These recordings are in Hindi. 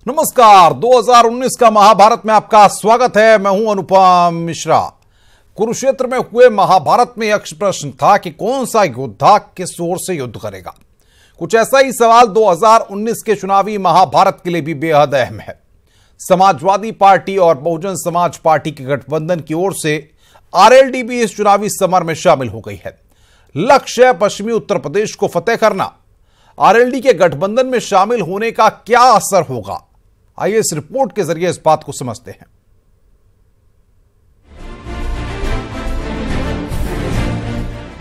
नमस्कार, 2019 का महाभारत में आपका स्वागत है। मैं हूं अनुपम मिश्रा। कुरुक्षेत्र में हुए महाभारत में यक्ष प्रश्न था कि कौन सा योद्धा किस ओर से युद्ध करेगा। कुछ ऐसा ही सवाल 2019 के चुनावी महाभारत के लिए भी बेहद अहम है। समाजवादी पार्टी और बहुजन समाज पार्टी के गठबंधन की ओर से आरएलडी भी इस चुनावी समर में शामिल हो गई है। लक्ष्य है पश्चिमी उत्तर प्रदेश को फतेह करना। आरएलडी के गठबंधन में शामिल होने का क्या असर होगा, आइए इस रिपोर्ट के जरिए इस बात को समझते हैं।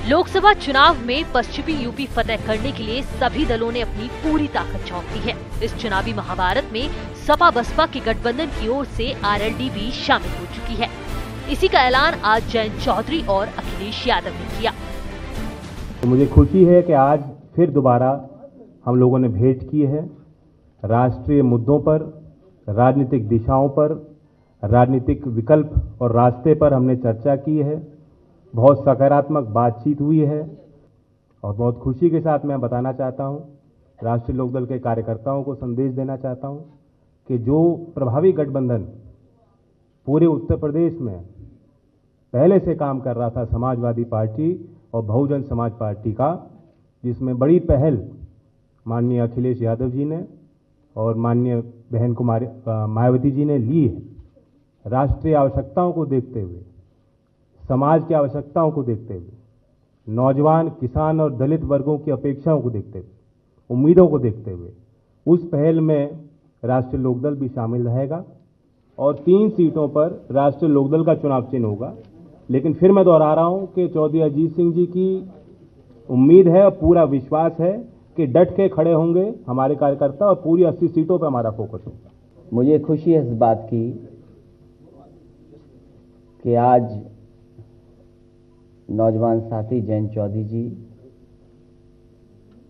लोकसभा चुनाव में पश्चिमी यूपी फतेह करने के लिए सभी दलों ने अपनी पूरी ताकत झोंक दी है। इस चुनावी महाभारत में सपा बसपा के गठबंधन की ओर से आरएलडी भी शामिल हो चुकी है। इसी का ऐलान आज जयंत चौधरी और अखिलेश यादव ने किया। तो मुझे खुशी है कि आज फिर दोबारा हम लोगों ने भेंट की है। राष्ट्रीय मुद्दों पर, राजनीतिक दिशाओं पर, राजनीतिक विकल्प और रास्ते पर हमने चर्चा की है। बहुत सकारात्मक बातचीत हुई है और बहुत खुशी के साथ मैं बताना चाहता हूं, राष्ट्रीय लोकदल के कार्यकर्ताओं को संदेश देना चाहता हूं कि जो प्रभावी गठबंधन पूरे उत्तर प्रदेश में पहले से काम कर रहा था, समाजवादी पार्टी और बहुजन समाज पार्टी का, जिसमें बड़ी पहल माननीय अखिलेश यादव जी ने और माननीय बहन कुमारी मायावती जी ने ली है। राष्ट्रीय आवश्यकताओं को देखते हुए, समाज की आवश्यकताओं को देखते हुए, नौजवान, किसान और दलित वर्गों की अपेक्षाओं को देखते हुए, उम्मीदों को देखते हुए उस पहल में राष्ट्रीय लोकदल भी शामिल रहेगा और 3 सीटों पर राष्ट्रीय लोकदल का चुनाव चिन्ह होगा। लेकिन फिर मैं दोहरा रहा हूं कि चौधरी अजीत सिंह जी की उम्मीद है और पूरा विश्वास है कि डट के खड़े होंगे हमारे कार्यकर्ता और पूरी 80 सीटों पर हमारा फोकस होगा। मुझे खुशी है इस बात की कि आज नौजवान साथी जयंत चौधरी जी,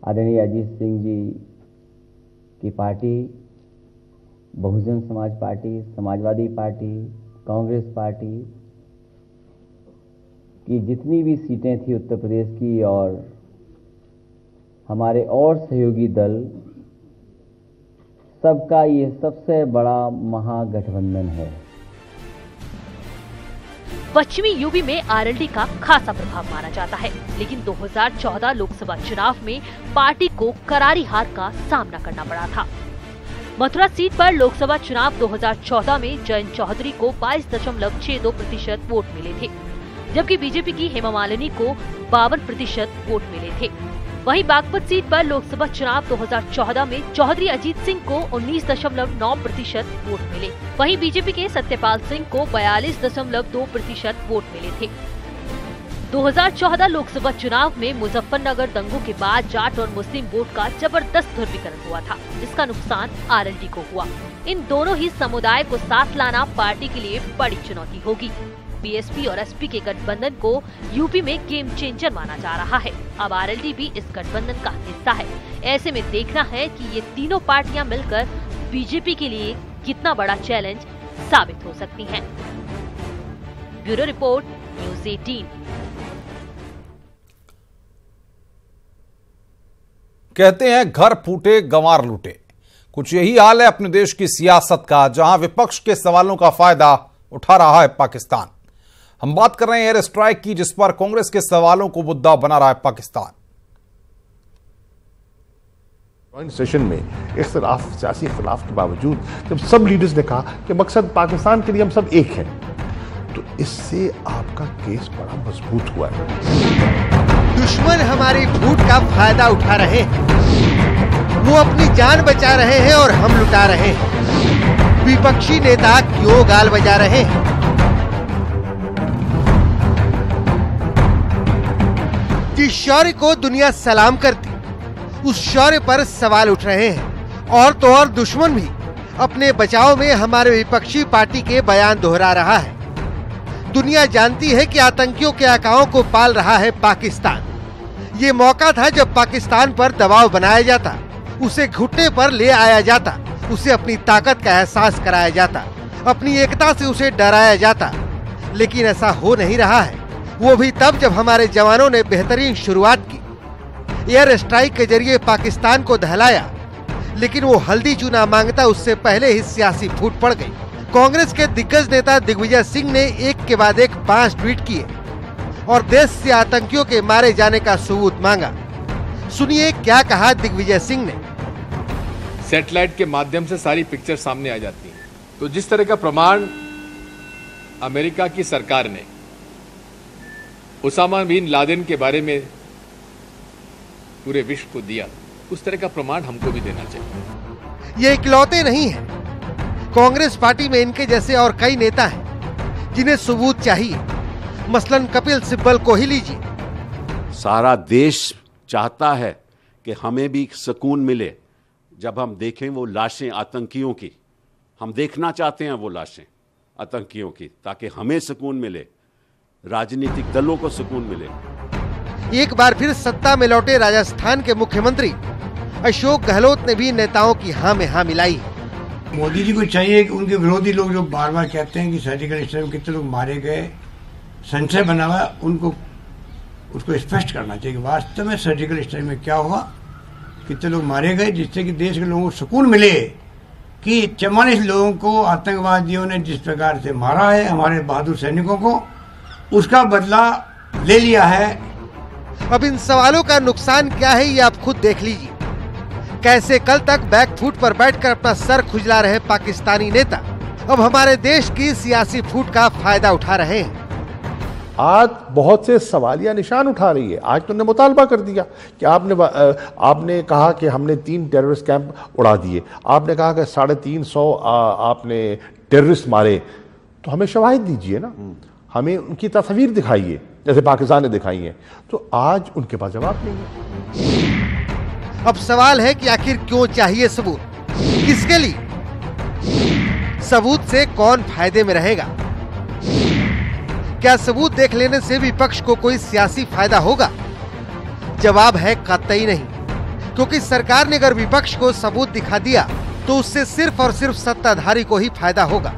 आदरणीय अजीत सिंह जी की party, Bahujan Samaj party, Samajwadi party, Congress party की जितनी भी सीटें थी उत्तर प्रदेश की और हमारे और सहयोगी दल, सबका ये सबसे बड़ा महागठबंधन है। पश्चिमी यूपी में आरएलडी का खासा प्रभाव माना जाता है, लेकिन 2014 लोकसभा चुनाव में पार्टी को करारी हार का सामना करना पड़ा था। मथुरा सीट पर लोकसभा चुनाव 2014 में जयंत चौधरी को 22.62% वोट मिले थे, जबकि बीजेपी की हेमा मालिनी को 52% वोट मिले थे। वहीं बागपत सीट पर लोकसभा चुनाव 2014 में चौधरी अजीत सिंह को 19.9% वोट मिले। वहीं बीजेपी के सत्यपाल सिंह को 42.2% वोट मिले थे। 2014 लोकसभा चुनाव में मुजफ्फरनगर दंगों के बाद जाट और मुस्लिम वोट का जबरदस्त ध्रुवीकरण हुआ था। इसका नुकसान आरएलडी को हुआ। इन दोनों ही समुदाय को साथ लाना पार्टी के लिए बड़ी चुनौती होगी। बीएसपी और एसपी के गठबंधन को यूपी में गेम चेंजर माना जा रहा है। अब आरएलडी भी इस गठबंधन का हिस्सा है। ऐसे में देखना है कि ये तीनों पार्टियां मिलकर बीजेपी के लिए कितना बड़ा चैलेंज साबित हो सकती हैं। Bureau report, news 18। कहते हैं घर फूटे गंवार लूटे। कुछ यही हाल है अपने देश की सियासत का, जहां विपक्ष के सवालों का फायदा उठा रहा है पाकिस्तान। हम बात कर रहे हैं एयर स्ट्राइक की, जिस पर कांग्रेस के सवालों को मुद्दा बना रहा है पाकिस्तान। ज्वाइंट सेशन में इख्तिलाफ, सियासी इख्तिलाफ के बावजूद जब सब लीडर्स ने कहा कि मकसद पाकिस्तान के लिए हम सब एक हैं, तो इससे आपका केस बड़ा मजबूत हुआ है। दुश्मन हमारी फूट का फायदा उठा रहे हैं, वो अपनी जान बचा रहे हैं और हम लुटा रहे हैं। विपक्षी नेता क्यों गाल बजा रहे हैं? जिस शौर्य को दुनिया सलाम करती, उस शौर्य पर सवाल उठ रहे हैं। और तो और दुश्मन भी अपने बचाव में हमारे विपक्षी पार्टी के बयान दोहरा रहा है। दुनिया जानती है कि आतंकियों के आकाओं को पाल रहा है पाकिस्तान। ये मौका था जब पाकिस्तान पर दबाव बनाया जाता, उसे घुटने पर ले आया जाता, उसे अपनी ताकत का एहसास कराया जाता, अपनी एकता से उसे डराया जाता। लेकिन ऐसा हो नहीं रहा है। वो भी तब जब हमारे जवानों ने बेहतरीन शुरुआत की, एयर स्ट्राइक के जरिए पाकिस्तान को दहलाया, लेकिन वो हल्दी चूना मांगता उससे पहले ही सियासी फूट पड़ गई। कांग्रेस के दिग्गज नेता दिग्विजय सिंह ने एक के बाद एक 5 ट्वीट किए और देश से आतंकियों के मारे जाने का सबूत मांगा। सुनिए क्या कहा दिग्विजय सिंह ने। सैटेलाइट के माध्यम से सारी पिक्चर सामने आ जाती है, तो जिस तरह का प्रमाण अमेरिका की सरकार ने उसामा बिन लादेन के बारे में पूरे विश्व को दिया, उस तरह का प्रमाण हमको भी देना चाहिए। ये इकलौते नहीं हैं। कांग्रेस पार्टी में इनके जैसे और कई नेता हैं जिन्हें सबूत चाहिए। मसलन कपिल सिब्बल को ही लीजिए। सारा देश चाहता है कि हमें भी सुकून मिले जब हम देखें वो लाशें आतंकियों की। हम देखना चाहते हैं वो लाशें आतंकियों की, ताकि हमें सुकून मिले, राजनीतिक दलों को सुकून मिले। एक बार फिर सत्ता में लौटे राजस्थान के मुख्यमंत्री अशोक गहलोत ने भी नेताओं की हाँ में हाँ मिलाई। मोदी जी को चाहिए कि उनके विरोधी लोग जो बार बार कहते हैं कि सर्जिकल स्ट्राइक में कितने लोग मारे गए, संशय बना हुआ, उनको उसको स्पष्ट करना चाहिए कि वास्तव में सर्जिकल स्ट्राइक में क्या हुआ, कितने लोग मारे गए, जिससे कि देश के लोगों को सुकून मिले कि 44 लोगों को आतंकवादियों ने जिस प्रकार से मारा है, हमारे बहादुर सैनिकों को, उसका बदला ले लिया है। अब इन सवालों का नुकसान क्या है ये आप खुद देख लीजिए। कैसे कल तक बैकफुट पर बैठकर अपना सर खुजला रहे पाकिस्तानी नेता अब हमारे देश की सियासी फूट का फायदा उठा रहे हैं। आज बहुत से सवालिया निशान उठा रही है। आज तुमने मुतालबा कर दिया कि आपने कहा कि हमने 3 टेररिस्ट कैंप उड़ा दिए, आपने कहा कि 350 आपने टेररिस्ट मारे, तो हमें शवाहिद दीजिए ना, हमें उनकी तस्वीर दिखाइए जैसे पाकिस्तान ने दिखाई है। तो आज उनके पास जवाब नहीं है। अब सवाल है कि आखिर क्यों चाहिए सबूत, किसके लिए, सबूत से कौन फायदे में रहेगा? क्या सबूत देख लेने से विपक्ष को कोई सियासी फायदा होगा? जवाब है कतई नहीं, क्योंकि सरकार ने अगर विपक्ष को सबूत दिखा दिया तो उससे सिर्फ और सिर्फ सत्ताधारी को ही फायदा होगा,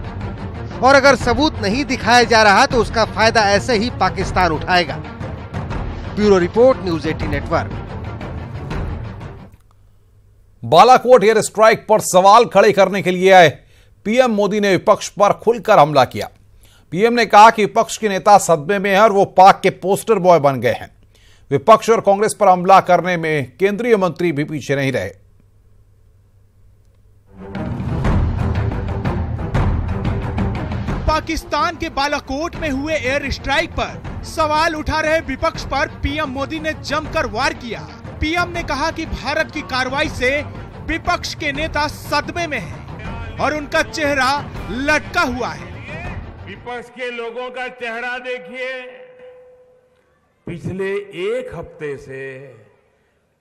और अगर सबूत नहीं दिखाया जा रहा तो उसका फायदा ऐसे ही पाकिस्तान उठाएगा। Bureau report, news 18 network. Balakot air strike पर सवाल खड़े करने के लिए आए पीएम मोदी ने विपक्ष पर खुलकर हमला किया। पीएम ने कहा कि विपक्ष के नेता सदमे में हैं और वो पाक के पोस्टर बॉय बन गए हैं। विपक्ष और कांग्रेस पर हमला करने में केंद्रीय मंत्री भी पीछे नहीं रहे। पाकिस्तान के बालाकोट में हुए एयर स्ट्राइक पर सवाल उठा रहे विपक्ष पर पीएम मोदी ने जमकर वार किया। पीएम ने कहा कि भारत की कार्रवाई से विपक्ष के नेता सदमे में हैं और उनका चेहरा लटका हुआ है। विपक्ष के लोगों का चेहरा देखिए, पिछले 1 हफ्ते से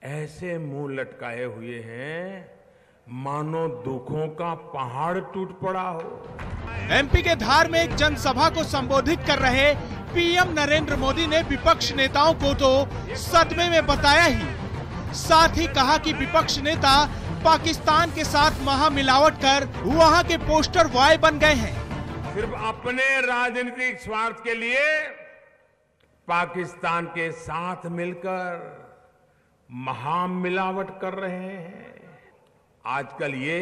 ऐसे मुंह लटकाए हुए हैं मानो दुखों का पहाड़ टूट पड़ा हो। एमपी के धार में एक जनसभा को संबोधित कर रहे पीएम नरेंद्र मोदी ने विपक्ष नेताओं को तो सदमे में बताया ही, साथ ही कहा कि विपक्ष नेता पाकिस्तान के साथ महामिलावट कर वहां के पोस्टर बॉय बन गए हैं। सिर्फ अपने राजनीतिक स्वार्थ के लिए पाकिस्तान के साथ मिलकर महामिलावट कर रहे हैं। आजकल ये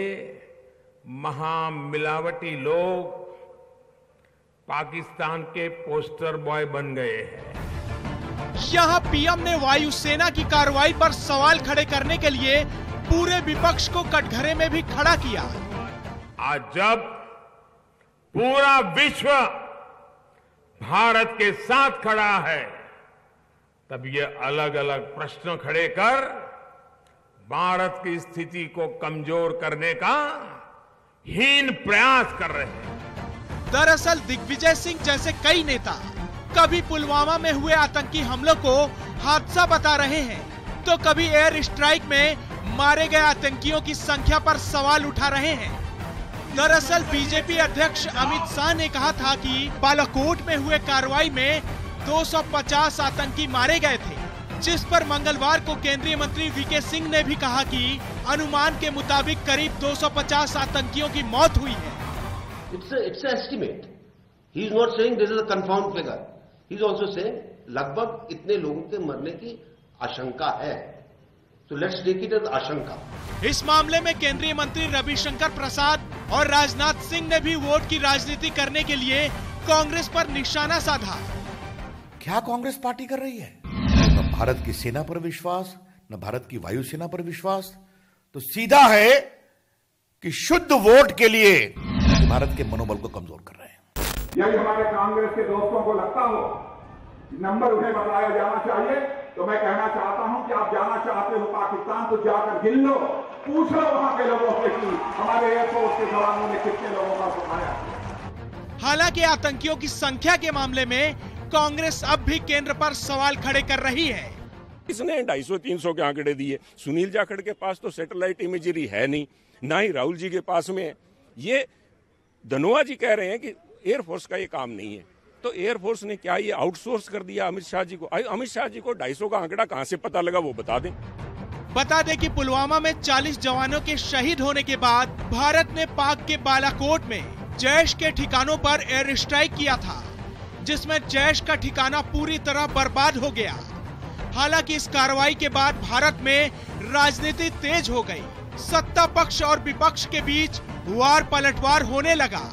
महामिलावटी लोग पाकिस्तान के पोस्टर बॉय बन गए हैं। यहाँ पीएम ने वायुसेना की कार्रवाई पर सवाल खड़े करने के लिए पूरे विपक्ष को कटघरे में भी खड़ा किया। आज जब पूरा विश्व भारत के साथ खड़ा है, तब ये अलग अलग प्रश्न खड़े कर भारत की स्थिति को कमजोर करने का हीन प्रयास कर रहे हैं। दरअसल दिग्विजय सिंह जैसे कई नेता कभी पुलवामा में हुए आतंकी हमलों को हादसा बता रहे हैं, तो कभी एयर स्ट्राइक में मारे गए आतंकियों की संख्या पर सवाल उठा रहे हैं। दरअसल बीजेपी अध्यक्ष अमित शाह ने कहा था कि बालाकोट में हुए कार्रवाई में 250 आतंकी मारे गए थे, जिस पर मंगलवार को केंद्रीय मंत्री वीके सिंह ने भी कहा कि अनुमान के मुताबिक करीब 250 आतंकियों की मौत हुई है। It's an estimate. He is not saying this is a confirmed figure. He is also saying लगभग इतने लोगों के मरने की आशंका है। So let's take it as आशंका। इस मामले में केंद्रीय मंत्री रविशंकर प्रसाद और राजनाथ सिंह ने भी वोट की राजनीति करने के लिए कांग्रेस पर निशाना साधा। क्या कांग्रेस पार्टी कर रही है? न भारत की सेना पर विश्वास, न भारत की वायुसेना पर विश्वास, तो सीधा है कि शुद्ध वोट के लिए भारत के मनोबल को कमजोर कर रहे हैं। यदि हमारे कांग्रेस के दोस्तों को लगता हो नंबर उन्हें बताया जाना चाहिए, तो मैं कहना चाहता हूं कि आप जाना चाहते हो पाकिस्तान तो जाकर गिन लो, पूछ लो वहां के लोगों से कि हमारे एयरफोर्स के जवानों ने कितने लोगों का सुनाया। हालांकि आतंकियों की संख्या के मामले में कांग्रेस अब भी केंद्र पर सवाल खड़े कर रही है। इसने 250-300 के आंकड़े दिए। सुनील जाखड़ के पास तो सैटेलाइट इमेजरी है नहीं, ना ही राहुल जी के पास में। ये धनोआ जी कह रहे हैं कि एयरफोर्स का ये काम नहीं है, तो एयरफोर्स ने क्या ये आउटसोर्स कर दिया अमित शाह जी को? अमित शाह जी को 250 का आंकड़ा कहां से पता लगा, वो बता दें। बता दें कि पुलवामा में 40 जवानों के शहीद होने के बाद भारत ने पाक के बालाकोट में जैश के ठिकानों पर एयर स्ट्राइक किया था, जिसमें जैश का ठिकाना पूरी तरह बर्बाद हो गया। हालांकि इस कार्रवाई के बाद भारत में राजनीति तेज हो गई। सत्ता पक्ष और विपक्ष के बीच वार पलटवार होने लगा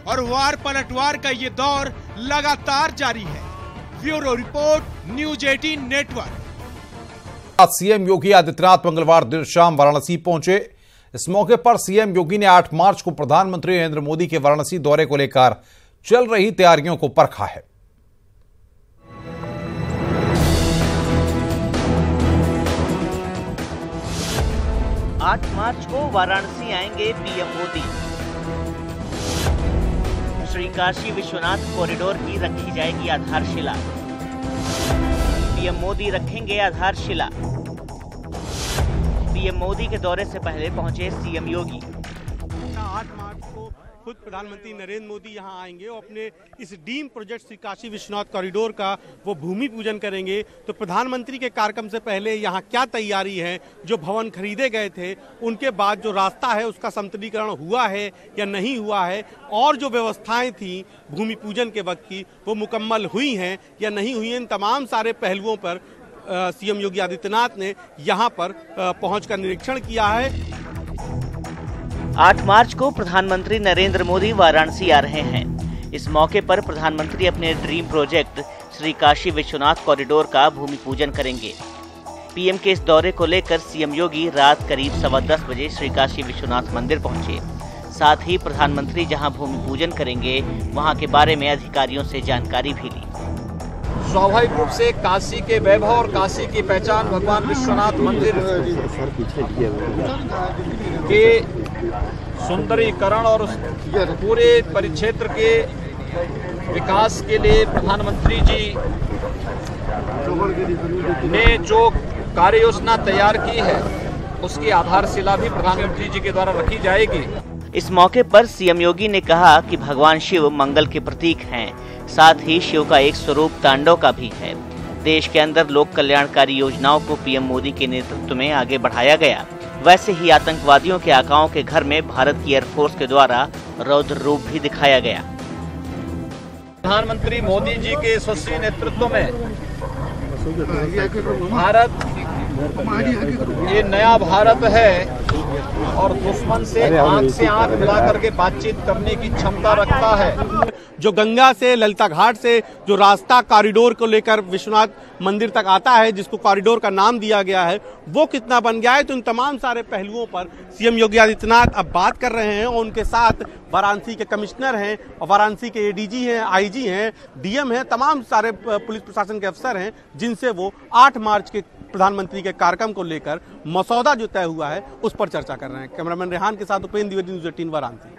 और वार पलटवार का ये दौर लगातार जारी है। Bureau report, news 18 network. CM Yogi Adityanath मंगलवार देर शाम वाराणसी पहुंचे। इस मौके पर सीएम योगी ने 8 मार्च को प्रधानमंत्री नरेंद्र मोदी के वाराणसी दौरे को लेकर चल रही तैयारियों को परखा है। 8 मार्च को वाराणसी आएंगे पीएम मोदी। श्री काशी विश्वनाथ कॉरिडोर की रखी जाएगी आधारशिला। पीएम मोदी रखेंगे आधारशिला। पीएम मोदी के दौरे से पहले पहुंचे सीएम योगी। 8 मार्च को खुद प्रधानमंत्री नरेंद्र मोदी यहां आएंगे और अपने इस dream project Shri Kashi Vishwanath corridor का वो भूमि पूजन करेंगे। तो प्रधानमंत्री के कार्यक्रम से पहले यहां क्या तैयारी है, जो भवन खरीदे गए थे उनके बाद जो रास्ता है उसका समतलीकरण हुआ है या नहीं हुआ है, और जो व्यवस्थाएं थी भूमि पूजन के वक्त की वो मुकम्मल हुई हैं या नहीं हुई, इन तमाम सारे पहलुओं पर सीएम योगी आदित्यनाथ ने यहां पर पहुंचकर निरीक्षण किया है। 8 मार्च को प्रधानमंत्री नरेंद्र मोदी वाराणसी आ रहे हैं। इस मौके पर प्रधानमंत्री अपने dream project Shri Kashi Vishwanath corridor का भूमि पूजन करेंगे। पीएम के इस दौरे को लेकर सीएम योगी रात करीब 10:15 बजे श्री काशी विश्वनाथ मंदिर पहुंचे। साथ ही प्रधानमंत्री जहां भूमि पूजन करेंगे वहां के बारे में अधिकारियों से जानकारी भी ली। स्वाभाविक रूप से काशी के वैभव और काशी की पहचान भगवान विश्वनाथ मंदिर के सुंदरीकरण और पूरे परिक्षेत्र के विकास के लिए प्रधानमंत्री जी ने जो कार्य योजना तैयार की है उसकी आधारशिला भी प्रधानमंत्री जी के द्वारा रखी जाएगी। इस मौके पर सीएम योगी ने कहा कि भगवान शिव मंगल के प्रतीक हैं, साथ ही शिव का एक स्वरूप तांडव का भी है। देश के अंदर लोक कल्याणकारी योजनाओं को पीएम मोदी के नेतृत्व में आगे बढ़ाया गया। वैसे ही आतंकवादियों के आकाओं के घर में भारत की एयरफोर्स के द्वारा रौद्र रूप भी दिखाया गया। प्रधानमंत्री मोदी जी के यशस्वी नेतृत्व में भारत ये नया भारत है और दुश्मन से आंख मिला करके बातचीत करने की क्षमता रखता है। जो गंगा से ललिता घाट से जो रास्ता कॉरिडोर को लेकर विश्वनाथ मंदिर तक आता है, जिसको कॉरिडोर का नाम दिया गया है, वो कितना बन गया है, तो इन तमाम सारे पहलुओं पर सीएम योगी आदित्यनाथ अब बात कर रहे हैं। और उनके साथ वाराणसी के कमिश्नर हैं और वाराणसी के एडीजी हैं, आईजी हैं, डीएम हैं, तमाम सारे पुलिस प्रशासन के अफसर हैं, जिनसे वो 8 मार्च के प्रधानमंत्री के कार्यक्रम को लेकर मसौदा जो तय हुआ है उस पर चर्चा कर रहे हैं। कैमरामैन रेहान के साथ उपेंद्र द्विवेदी, न्यूज़ 18 वाराणसी।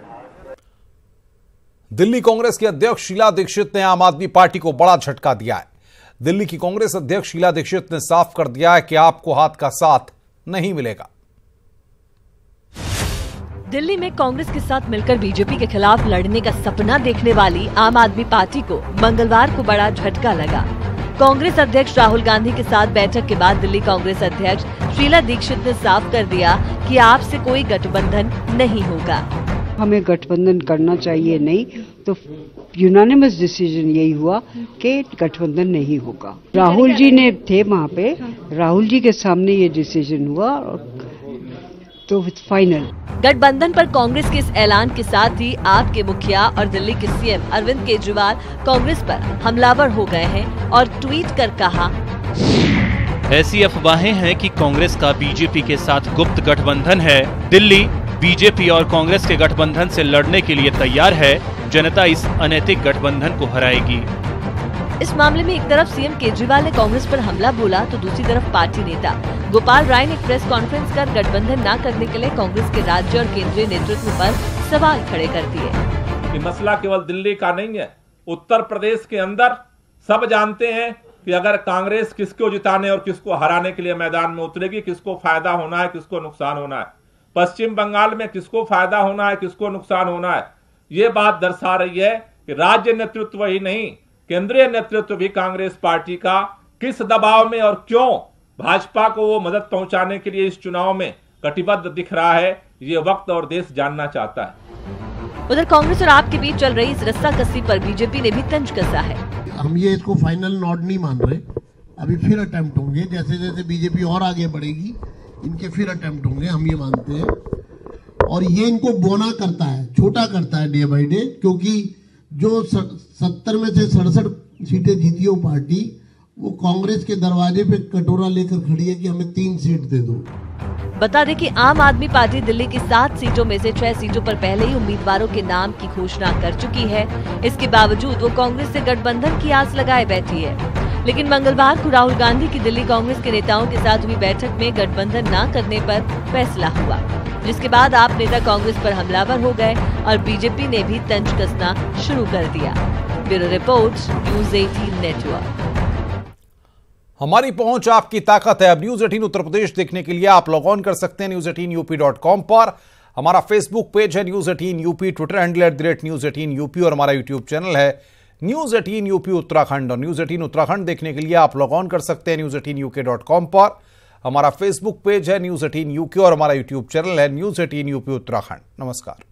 दिल्ली कांग्रेस की अध्यक्ष शीला दीक्षित ने आम आदमी पार्टी को बड़ा झटका दिया है। दिल्ली की कांग्रेस अध्यक्ष शीला दीक्षित ने साफ कर दिया है कि आपको हाथ का साथ नहीं मिलेगा। दिल्ली में कांग्रेस के साथ मिलकर बीजेपी के खिलाफ लड़ने का सपना देखने वाली आम आदमी पार्टी को मंगलवार को बड़ा झटका लगा। कांग्रेस अध्यक्ष राहुल गांधी के साथ बैठक के बाद दिल्ली कांग्रेस अध्यक्ष शीला दीक्षित ने साफ कर दिया कि आपसे कोई गठबंधन नहीं होगा। हमें गठबंधन करना चाहिए नहीं, तो यूनानिमस डिसीजन यही हुआ कि गठबंधन नहीं होगा। राहुल जी ने थे वहाँ पे, राहुल जी के सामने ये डिसीजन हुआ, तो फाइनल। गठबंधन पर कांग्रेस के इस ऐलान के साथ ही आप के मुखिया और दिल्ली के सीएम अरविंद केजरीवाल कांग्रेस पर हमलावर हो गए हैं और ट्वीट कर कहा, ऐसी अफवाहें हैं कि कांग्रेस का बीजेपी के साथ गुप्त गठबंधन है। दिल्ली बीजेपी और कांग्रेस के गठबंधन से लड़ने के लिए तैयार है। जनता इस अनैतिक गठबंधन को हराएगी। इस मामले में एक तरफ सीएम केजरीवाल ने कांग्रेस पर हमला बोला तो दूसरी तरफ पार्टी नेता गोपाल राय ने प्रेस कॉन्फ्रेंस कर गठबंधन न करने के लिए कांग्रेस के राज्य और केंद्रीय नेतृत्व पर सवाल खड़े कर दिए। ये मसला केवल दिल्ली का नहीं है, उत्तर प्रदेश के अंदर सब जानते हैं कि अगर कांग्रेस किसको जिताने और किसको हराने के लिए मैदान में उतरेगी, किसको फायदा होना है, किसको नुकसान होना है। पश्चिम बंगाल में किसको फायदा होना है, किसको नुकसान होना है, ये बात दर्शा रही है कि राज्य नेतृत्व ही नहीं, केंद्रीय नेतृत्व भी कांग्रेस पार्टी का किस दबाव में और क्यों भाजपा को वो मदद पहुंचाने के लिए इस चुनाव में कटिबद्ध दिख रहा है, ये वक्त और देश जानना चाहता है। उधर कांग्रेस और आप के बीच चल रही इस रस्साकसी पर बीजेपी ने भी तंज कसा है। हम ये इसको फाइनल नॉट नहीं मान रहे, अभी फिर अटेम्प्ट होंगे, जैसे जैसे बीजेपी और आगे बढ़ेगी इनके फिर अटेम्प्ट होंगे, हम ये मानते हैं। और ये इनको बोना करता है, छोटा करता है डे बाई डे, क्योंकि जो 70 में से 67 सीटें जीती हो पार्टी, वो कांग्रेस के दरवाजे पे कटोरा लेकर खड़ी है कि हमें 3 सीट दे दो। बता दें कि आम आदमी पार्टी दिल्ली की 7 सीटों में से 6 सीटों पर पहले ही उम्मीदवारों के नाम की घोषणा कर चुकी है। इसके बावजूद वो कांग्रेस से गठबंधन की आस लगाए बैठी है। लेकिन मंगलवार को राहुल गांधी की दिल्ली कांग्रेस के नेताओं के साथ हुई बैठक में गठबंधन न करने पर फैसला हुआ, जिसके बाद आप नेता कांग्रेस पर हमलावर हो गए और बीजेपी ने भी तंज कसना शुरू कर दिया। Bureau report, news 18 network. हमारी पहुंच आपकी ताकत है। अब न्यूज़ 18 उत्तर प्रदेश देखने के लिए आप लॉग ऑन कर सकते हैं news18up.com पर। हमारा फेसबुक पेज है news 18 UP, Twitter handle @news 18 UP और हमारा यूट्यूब चैनल है न्यूज़ 18 यूपी उत्तराखंड। और न्यूज़ 18 उत्तराखंड देखने के लिए आप लॉग ऑन कर सकते हैं news18uk.com पर। हमारा फेसबुक पेज है न्यूज़ 18 यूके और हमारा यूट्यूब चैनल है न्यूज़ 18 यूपी उत्तराखंड। नमस्कार।